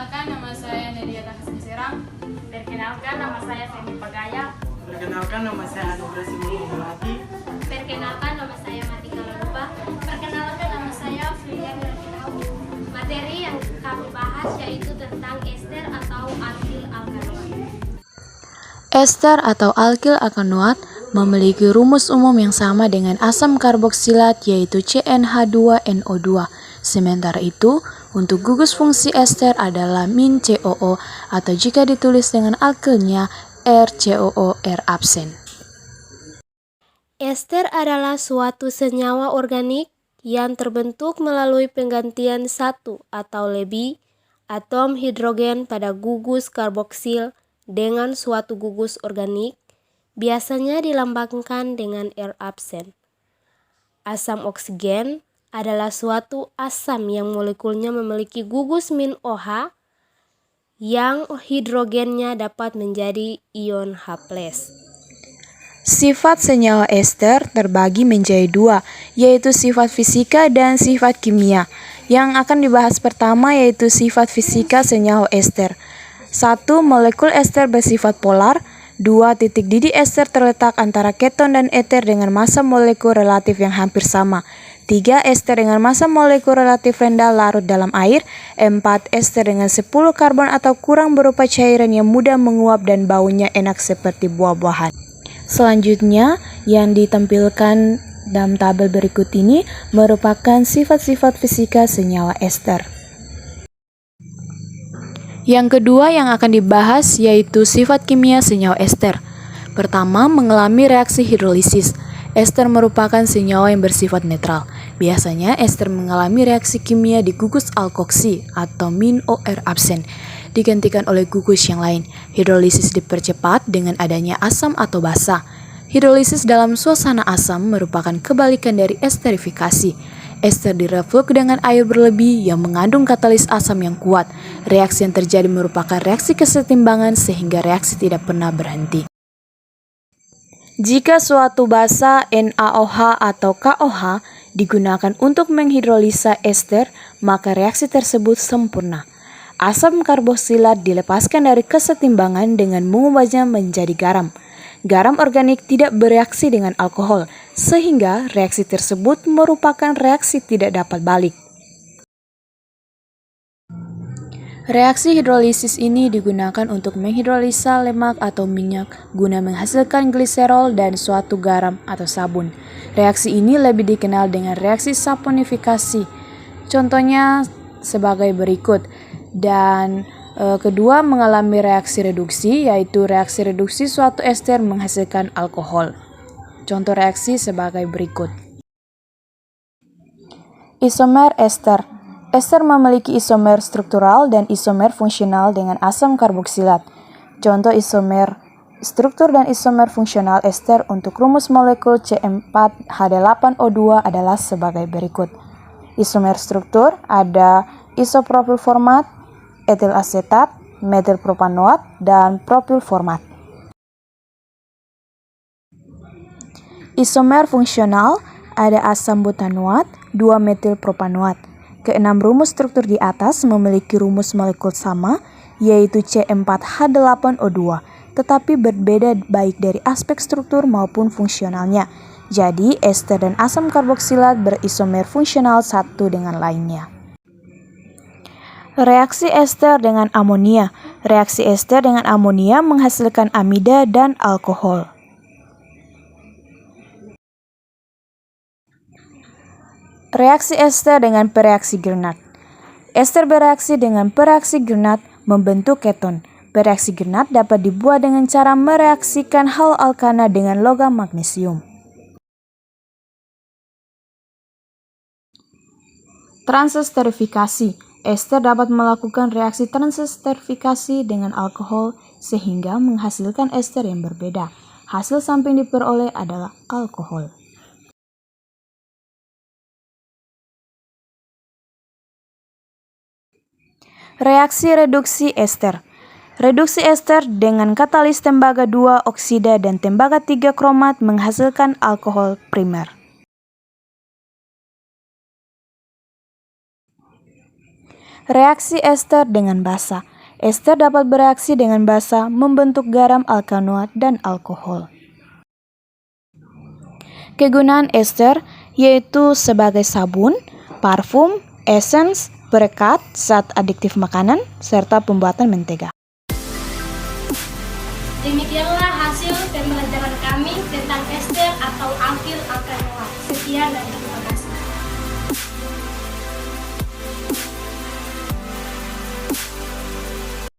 Perkenalkan, nama saya Nadia Takasmi Serang. Perkenalkan, nama saya Femi Pagaya. Perkenalkan, nama saya Anugrah Simulati. Perkenalkan, nama saya Matika Lalupa. Perkenalkan, nama saya Filia Mirakitau. Materi yang kami bahas yaitu tentang ester atau alkil alkanoat. Ester atau alkil alkanoat memiliki rumus umum yang sama dengan asam karboksilat yaitu CnH2NO2. Sementara itu, untuk gugus fungsi ester adalah -COO atau jika ditulis dengan alkilnya RCOO R absen. Ester adalah suatu senyawa organik yang terbentuk melalui penggantian satu atau lebih atom hidrogen pada gugus karboksil dengan suatu gugus organik, biasanya dilambangkan dengan R absen. Asam oksigen adalah suatu asam yang molekulnya memiliki gugus -OH yang hidrogennya dapat menjadi ion H+. Sifat senyawa ester terbagi menjadi dua, yaitu sifat fisika dan sifat kimia. Yang akan dibahas pertama yaitu sifat fisika senyawa ester. 1. Molekul ester bersifat polar. 2. Titik didih ester terletak antara keton dan eter dengan massa molekul relatif yang hampir sama. 3. Ester dengan massa molekul relatif rendah larut dalam air. 4. Ester dengan 10 karbon atau kurang berupa cairan yang mudah menguap dan baunya enak seperti buah-buahan. Selanjutnya, yang ditampilkan dalam tabel berikut ini merupakan sifat-sifat fisika senyawa ester. Yang kedua yang akan dibahas yaitu sifat kimia senyawa ester. Pertama, mengalami reaksi hidrolisis. Ester merupakan senyawa yang bersifat netral. Biasanya ester mengalami reaksi kimia di gugus alkoksi atau -OR absen, digantikan oleh gugus yang lain. Hidrolisis dipercepat dengan adanya asam atau basa. Hidrolisis dalam suasana asam merupakan kebalikan dari esterifikasi. Ester direflux dengan air berlebih yang mengandung katalis asam yang kuat. Reaksi yang terjadi merupakan reaksi kesetimbangan sehingga reaksi tidak pernah berhenti. Jika suatu basa NaOH atau KOH digunakan untuk menghidrolisa ester, maka reaksi tersebut sempurna. Asam karboksilat dilepaskan dari kesetimbangan dengan mengubahnya menjadi garam. Garam organik tidak bereaksi dengan alkohol, sehingga reaksi tersebut merupakan reaksi tidak dapat balik. Reaksi hidrolisis ini digunakan untuk menghidrolisa lemak atau minyak guna menghasilkan gliserol dan suatu garam atau sabun. Reaksi ini lebih dikenal dengan reaksi saponifikasi. Contohnya sebagai berikut. Dan kedua mengalami reaksi reduksi, yaitu reaksi reduksi suatu ester menghasilkan alkohol. Contoh reaksi sebagai berikut. Isomer ester. Ester memiliki isomer struktural dan isomer fungsional dengan asam karboksilat. Contoh isomer struktur dan isomer fungsional ester untuk rumus molekul C4H8O2 adalah sebagai berikut. Isomer struktur ada isopropil format, etil asetat, metil propanoat, dan propil format. Isomer fungsional ada asam butanoat, 2 metil propanoat. Keenam rumus struktur di atas memiliki rumus molekul sama, yaitu C4H8O2, tetapi berbeda baik dari aspek struktur maupun fungsionalnya. Jadi, ester dan asam karboksilat berisomer fungsional satu dengan lainnya. Reaksi ester dengan amonia. Reaksi ester dengan amonia menghasilkan amida dan alkohol. Reaksi ester dengan pereaksi Grignard. Ester bereaksi dengan pereaksi Grignard membentuk keton. Pereaksi Grignard dapat dibuat dengan cara mereaksikan hal alkana dengan logam magnesium. Transesterifikasi. Ester dapat melakukan reaksi transesterifikasi dengan alkohol sehingga menghasilkan ester yang berbeda. Hasil samping diperoleh adalah alkohol. Reaksi reduksi ester. Reduksi ester dengan katalis tembaga 2 oksida dan tembaga 3 kromat menghasilkan alkohol primer. Reaksi ester dengan basa. Ester dapat bereaksi dengan basa membentuk garam alkanoat dan alkohol. Kegunaan ester yaitu sebagai sabun, parfum, esens, perekat, zat adiktif makanan, serta pembuatan mentega. Demikianlah hasil pembelajaran kami tentang ester atau alkil alkanoat. Sekian dan